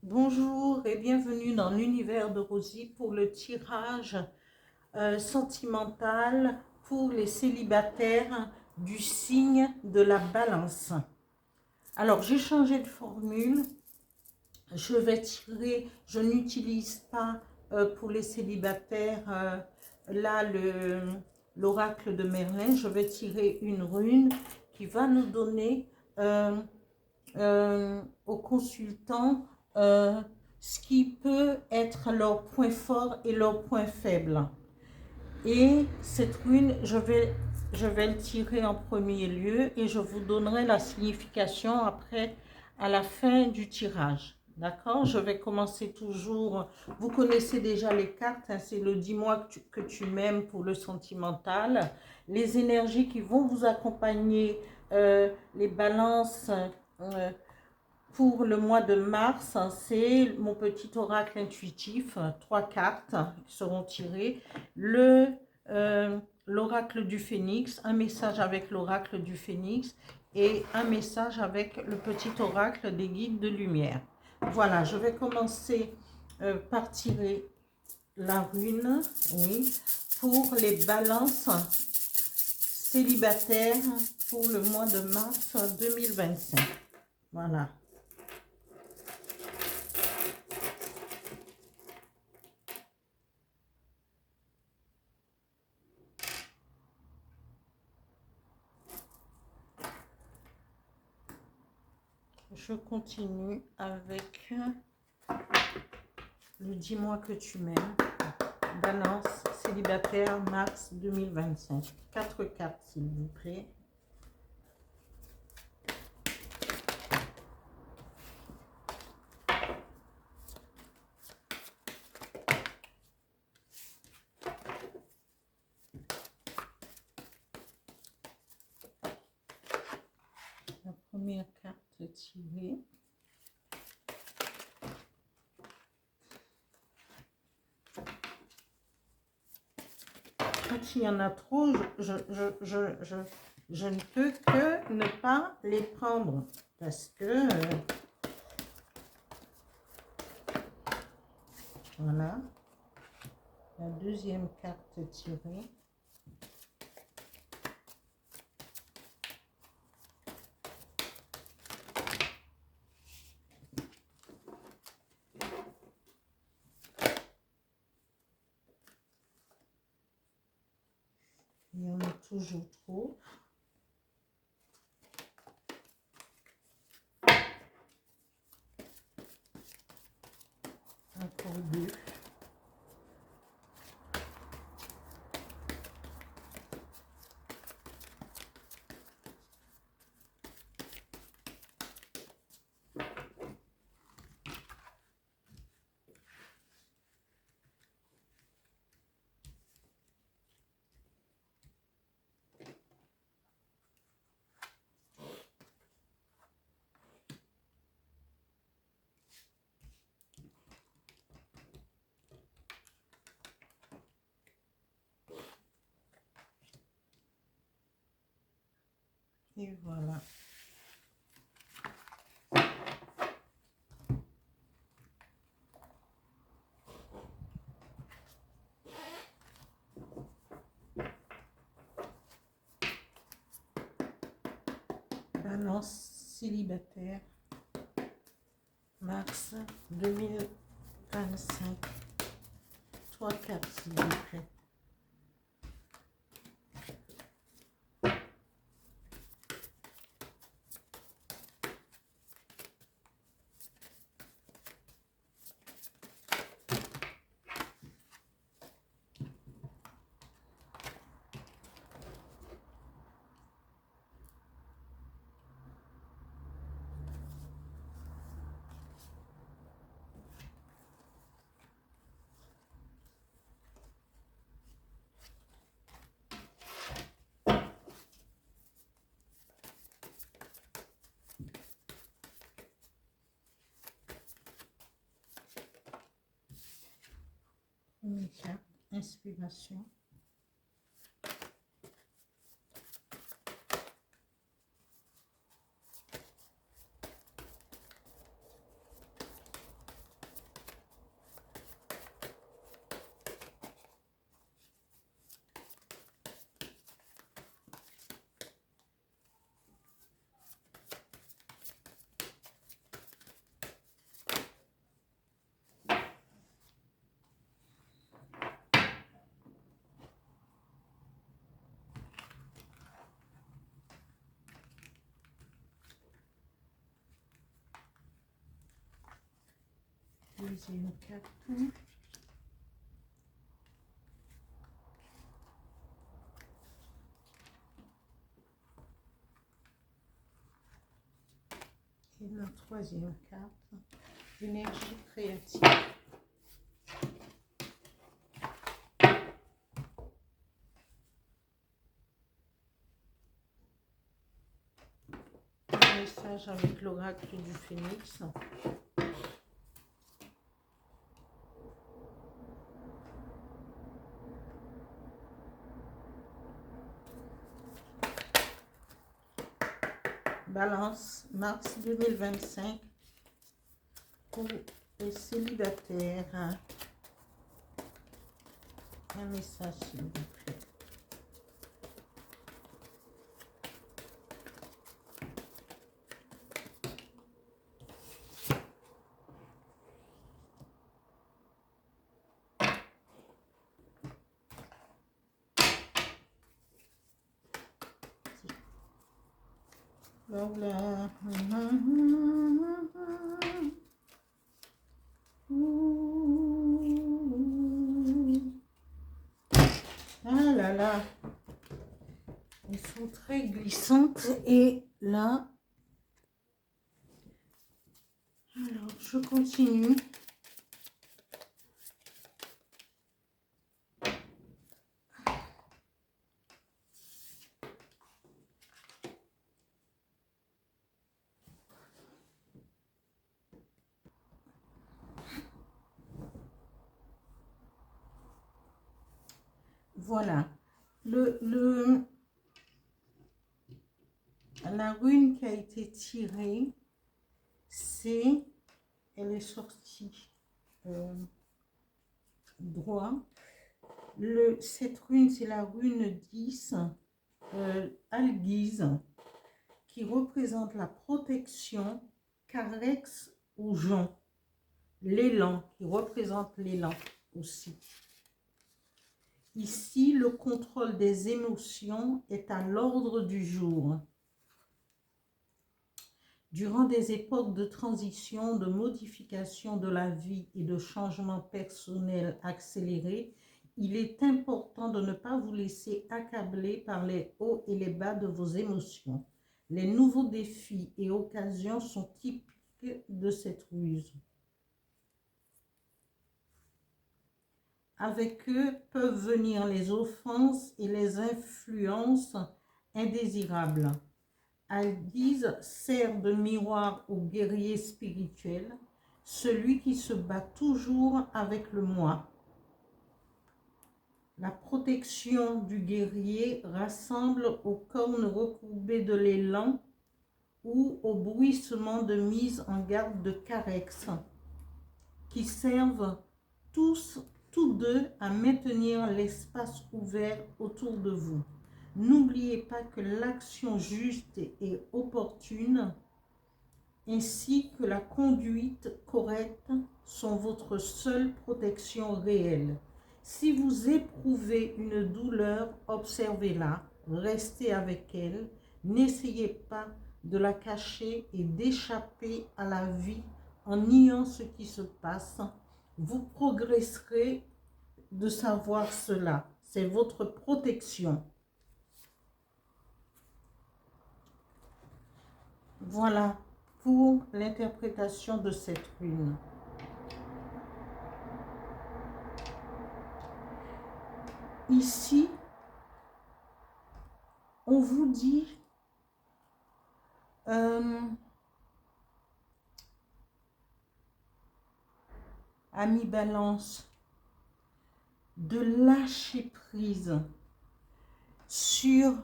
Bonjour et bienvenue dans l'univers de Rosie pour le tirage sentimental pour les célibataires du signe de la Balance. Alors, j'ai changé de formule. Je vais tirer, je n'utilise pas pour les célibataires là l'oracle de Merlin. Je vais tirer une rune qui va nous donner aux consultants ce qui peut être leur point fort et leur point faible. Et cette rune, je vais le tirer en premier lieu et je vous donnerai la signification après, à la fin du tirage. D'accord? Je vais commencer toujours. Vous connaissez déjà les cartes, hein, c'est le dis-moi que tu m'aimes pour le sentimental. Les énergies qui vont vous accompagner, les balances. Pour le mois de mars, c'est mon petit oracle intuitif, 3 cartes qui seront tirées. L'oracle du phénix, un message avec l'oracle du phénix et un message avec le petit oracle des guides de lumière. Voilà, je vais commencer par tirer la rune, oui, pour les balances célibataires pour le mois de mars 2025. Voilà. Je continue avec le dis-moi que tu m'aimes. Balance célibataire mars 2025. 4 cartes s'il vous plaît. La première carte tirée. Quand il y en a trop, je ne peux que ne pas les prendre parce que voilà. La deuxième carte tirée. Il y en a toujours trop. Encore deux. Et voilà. Balance célibataire, mars 2025. 3 cartes s'il vous plaît. Une carte, inspiration. deuxième carte. Et la troisième carte, énergie créative. Un message avec l'oracle du Phénix. Balance, mars 2025 pour les célibataires. Un message, s'il vous plaît. Voilà. Ah là là. Elles sont très glissantes. Et là, alors je continue. Voilà. La rune qui a été tirée, c'est, elle est sortie droit. Cette rune, c'est la rune 10, Alguise, qui représente la protection, Carex ou Jonc, l'élan, qui représente l'élan aussi. Ici, le contrôle des émotions est à l'ordre du jour. Durant des époques de transition, de modification de la vie et de changement personnel accéléré, il est important de ne pas vous laisser accabler par les hauts et les bas de vos émotions. Les nouveaux défis et occasions sont typiques de cette ruse. Avec eux peuvent venir les offenses et les influences indésirables. Alguise sert de miroir au guerrier spirituel, celui qui se bat toujours avec le moi. La protection du guerrier rassemble aux cornes recourbées de l'élan ou au bruissement de mise en garde de Carex, qui servent tous deux à maintenir l'espace ouvert autour de vous. N'oubliez pas que l'action juste et opportune, ainsi que la conduite correcte, sont votre seule protection réelle. Si vous éprouvez une douleur, observez-la, restez avec elle, n'essayez pas de la cacher et d'échapper à la vie en niant ce qui se passe. Vous progresserez de savoir cela. C'est votre protection. Voilà pour l'interprétation de cette rune. Ici, on vous dit ami Balance, de lâcher prise sur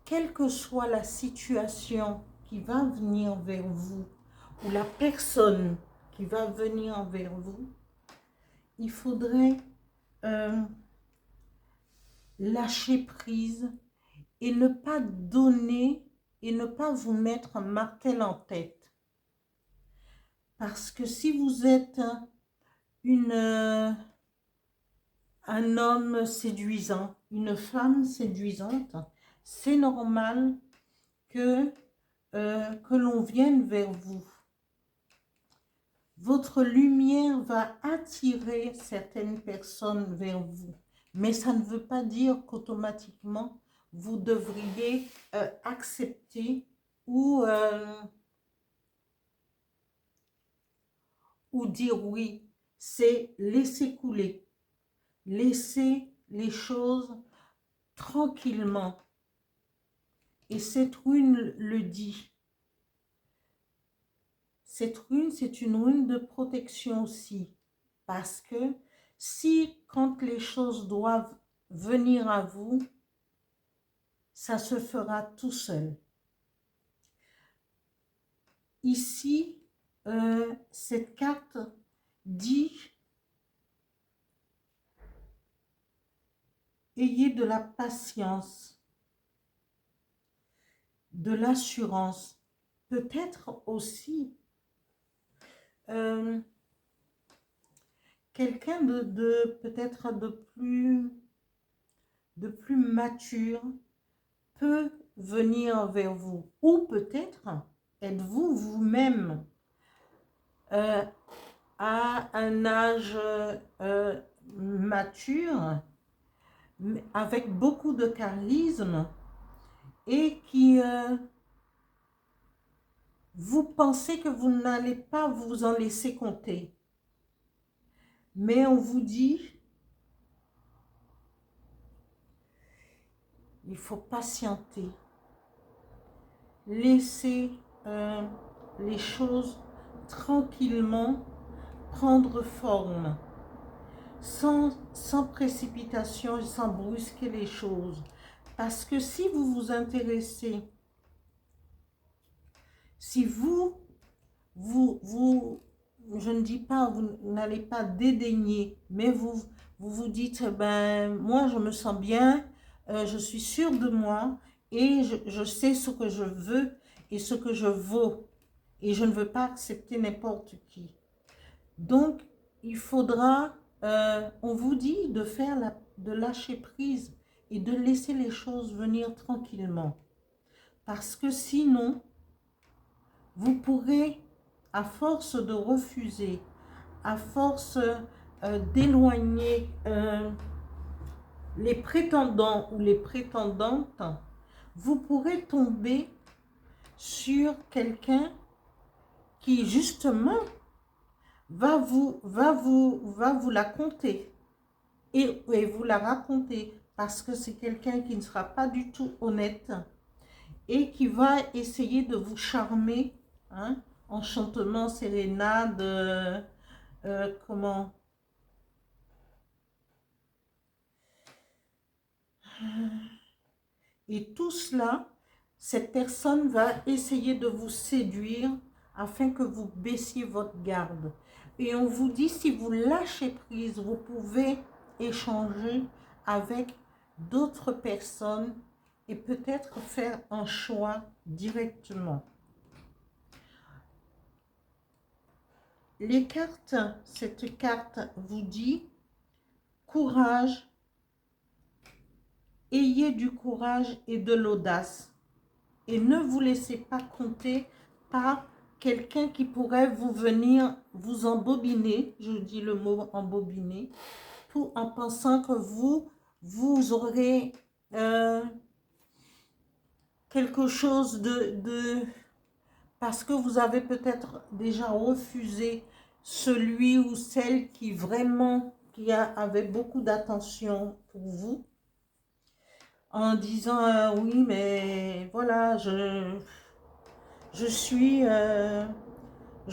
quelle que soit la situation qui va venir vers vous ou la personne qui va venir vers vous. Il faudrait lâcher prise et ne pas donner et ne pas vous mettre un martel en tête. Parce que si vous êtes un homme séduisant, une femme séduisante, c'est normal que l'on vienne vers vous. Votre lumière va attirer certaines personnes vers vous. Mais ça ne veut pas dire qu'automatiquement, vous devriez accepter ou dire oui. C'est laisser couler. Laisser les choses tranquillement. Et cette rune le dit. Cette rune, c'est une rune de protection aussi. Parce que si, quand les choses doivent venir à vous, ça se fera tout seul. Ici, cette carte dit « Ayez de la patience, de l'assurance ». Peut-être aussi quelqu'un peut-être de plus mature peut venir vers vous. Ou peut-être êtes-vous vous-même à un âge mature, avec beaucoup de charisme, et qui vous pensez que vous n'allez pas vous en laisser compter. Mais on vous dit, il faut patienter. Laissez les choses tranquillement prendre forme, sans précipitation et sans brusquer les choses. Parce que si vous vous intéressez, si je ne dis pas, vous n'allez pas dédaigner, mais vous dites, ben, moi je me sens bien, je suis sûre de moi, et je sais ce que je veux et ce que je vaux, et je ne veux pas accepter n'importe qui. Donc, il faudra, on vous dit de lâcher prise et de laisser les choses venir tranquillement. Parce que sinon, vous pourrez, à force de refuser, à force d'éloigner les prétendants ou les prétendantes, vous pourrez tomber sur quelqu'un qui justement va vous la conter et vous la raconter, parce que c'est quelqu'un qui ne sera pas du tout honnête et qui va essayer de vous charmer, hein, enchantement, sérénade, comment, et tout cela, cette personne va essayer de vous séduire afin que vous baissiez votre garde. Et on vous dit, si vous lâchez prise, vous pouvez échanger avec d'autres personnes et peut-être faire un choix directement. Les cartes, cette carte vous dit courage, ayez du courage et de l'audace et ne vous laissez pas compter par quelqu'un qui pourrait venir vous embobiner, je dis le mot embobiner, en pensant que vous aurez quelque chose parce que vous avez peut-être déjà refusé celui ou celle qui vraiment avait beaucoup d'attention pour vous, en disant oui, mais voilà, je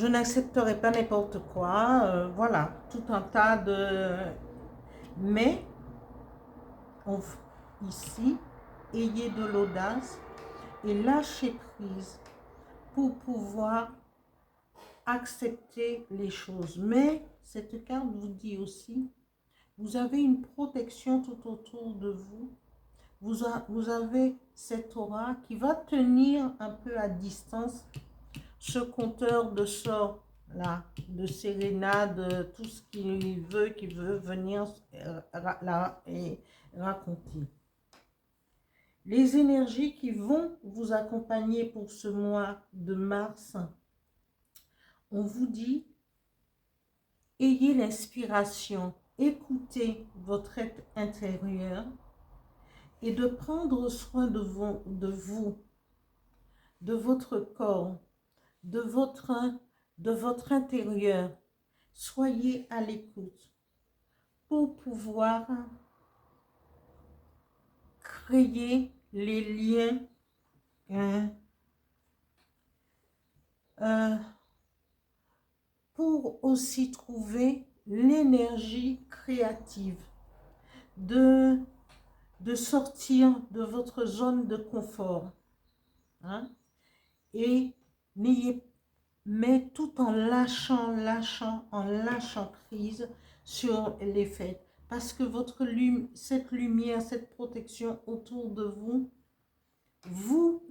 n'accepterai pas n'importe quoi, voilà, tout un tas de... Mais ici, ayez de l'audace et lâchez prise pour pouvoir accepter les choses. Mais cette carte vous dit aussi, vous avez une protection tout autour de vous. Vous avez cette aura qui va tenir un peu à distance ce compteur de sorts là, de sérénade, tout ce qu'il veut, qui veut venir là et raconter. Les énergies qui vont vous accompagner pour ce mois de mars, on vous dit ayez l'inspiration, écoutez votre être intérieur et de prendre soin de vous, de votre corps, de votre intérieur. Soyez à l'écoute pour pouvoir créer les liens pour aussi trouver l'énergie créative de sortir de votre zone de confort. Hein? Et mais tout en lâchant prise sur les faits. Parce que cette lumière, cette protection autour de vous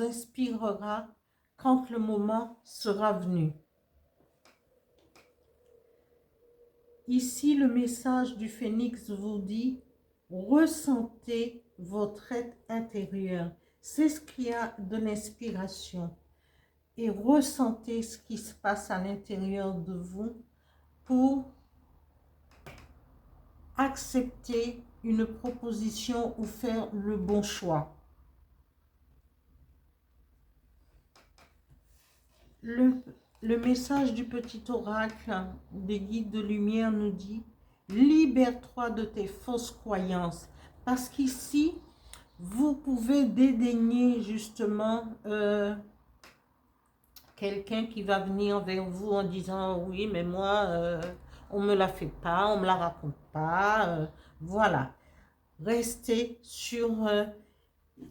inspirera quand le moment sera venu. Ici, le message du phénix vous dit, ressentez votre être intérieur. C'est ce qui a de l'inspiration. Et ressentez ce qui se passe à l'intérieur de vous pour accepter une proposition ou faire le bon choix. Le message du petit oracle des guides de lumière nous dit, libère-toi de tes fausses croyances. Parce qu'ici, vous pouvez dédaigner justement quelqu'un qui va venir vers vous en disant, oui, mais moi, on ne me la fait pas, on ne me la raconte pas. Voilà. Restez sur...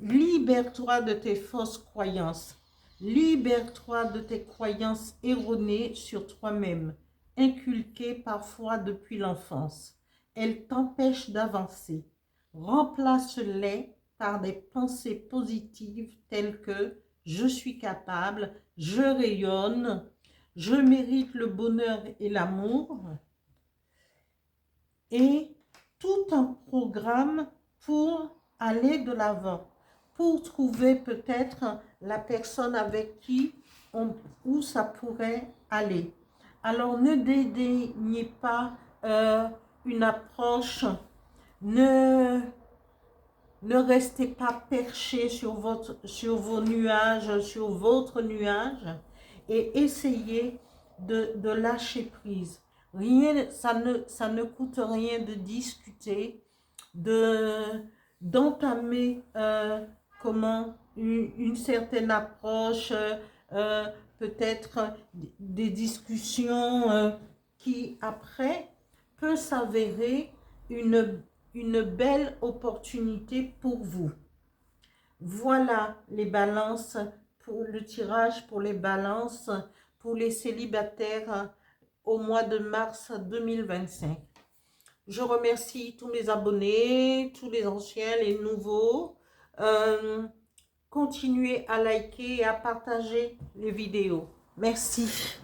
libère-toi de tes fausses croyances. Libère-toi de tes croyances erronées sur toi-même, inculquées parfois depuis l'enfance. Elles t'empêchent d'avancer. Remplace-les par des pensées positives telles que « je suis capable »,« je rayonne »,« je mérite le bonheur et l'amour » et tout un programme pour aller de l'avant, pour trouver peut-être la personne avec qui où ça pourrait aller. Alors ne dédaignez pas une approche, ne restez pas perché sur vos nuages, sur votre nuage, et essayez de lâcher prise. Rien, ça ne coûte rien de discuter, d'entamer une certaine approche, peut-être des discussions qui après peut s'avérer une belle opportunité pour vous. Voilà les balances, pour le tirage pour les balances, pour les célibataires au mois de mars 2025. Je remercie tous mes abonnés, tous les anciens, les nouveaux. Continuez à liker et à partager les vidéos. Merci.